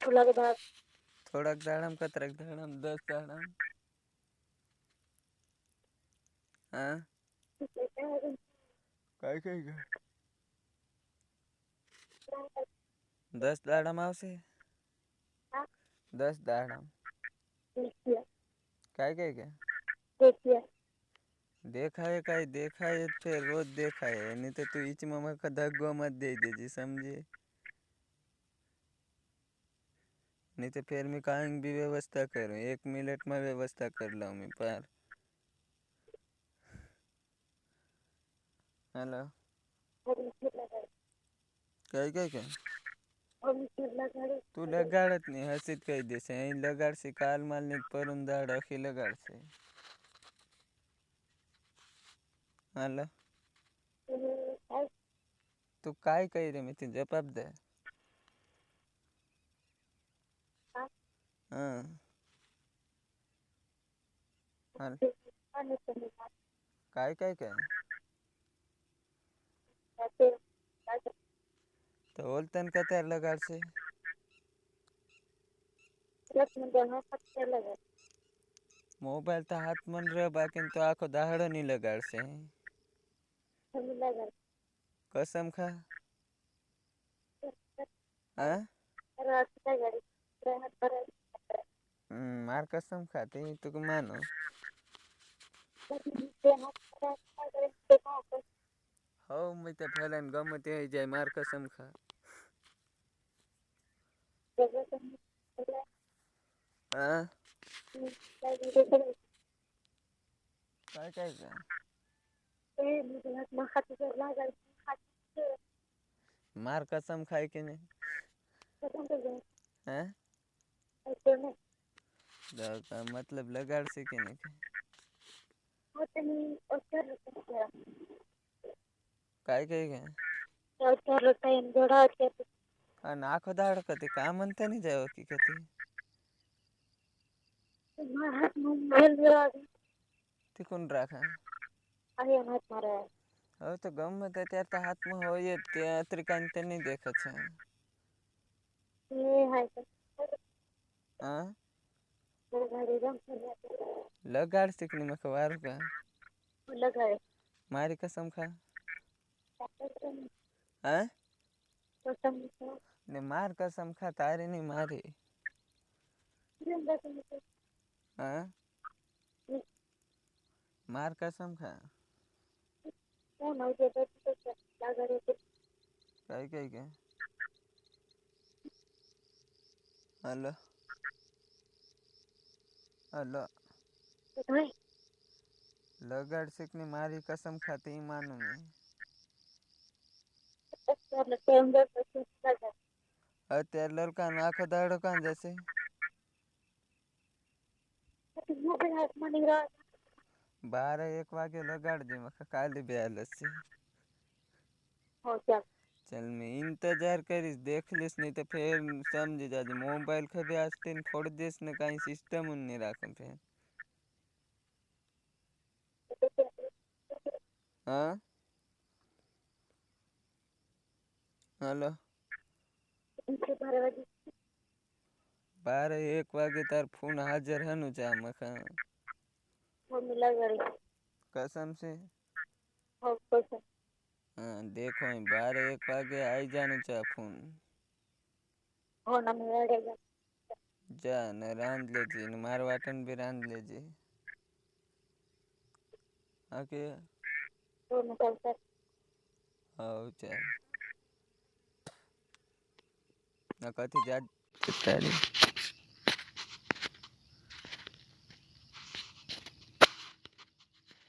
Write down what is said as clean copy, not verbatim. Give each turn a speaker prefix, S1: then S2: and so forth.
S1: થોડાક દાડામાં કતરાક દાડામાં 10 દાડામાં હા કઈ ગયા 10 દાડામાં આવશે 10 દાડામાં કઈ ગયા દેખાય કઈ દેખાય ફેર રોજ દેખાય नहीं तो तू ईच में धग्गो मत दे दीजिए समझे नहीं तो फिर मैं कहीं भी व्यवस्था करूँ 1 मिनट में व्यवस्था कर लाऊँ मैं पर हेलो कई તું લગાડ જ નહીં હસી જ કહી દેશે અહીં લગાડશે કાલ માલ ને પરુમ દાડ અખી લગાડશે હાલો તું काय કહી રહી મેં જવાબ દે હા હાલ काय તો ઓલતન કતાર લગાડશે મોબાઈલ તો હાથમાં રહ્યો બાકી તો આખો દાડો નહીં લગાડશે कसम खा हाँ मार कसम खाते तो मानो हो मैं तो फैलन गमते ही जाए मार कसम खा हाँ काय मार कसम खाए कि नहीं हैं मतलब लगाड़ से कि नहीं काय गए आखो दाड़ कती काम अंत नहीं जाओ की कती तिकुन राखा હવે તો ગમે તે ત્યારે તો હાથમાં હોય જ તે ત્રિકાને તે નહીં દેખે છે હા લગાડ શીખની મેં વારું કા મારી કસમ ખા હા ને માર કસમ ખા તારી નહીં મારી હા मार कसम खा कई के हेलो हेलो लगाड़ सीखनी मारी कसम खाती मानू मैं અત્યારે લड़का आखो दाड़ो कहाँ जैसे 12-1 वागे लगाड़ दे मैं काली ब्यालस से चल मैं इंतजार करीश देख लिस नहीं तो फिर समझ जाजे मोबाइल खबे आस्तीन फोड़ देस ने कहीं सिस्टम नहीं राखन फिर हाँ हेलो 12-1 वागे तार फोन हाजर हनु चा मखा कसम से हाँ देखो 12-1 वागे आई जानु चा फोन जा ने रांध लेजी ने मार वाटन भी रांध लेजी आके हाउ चल ना कथी जा तारी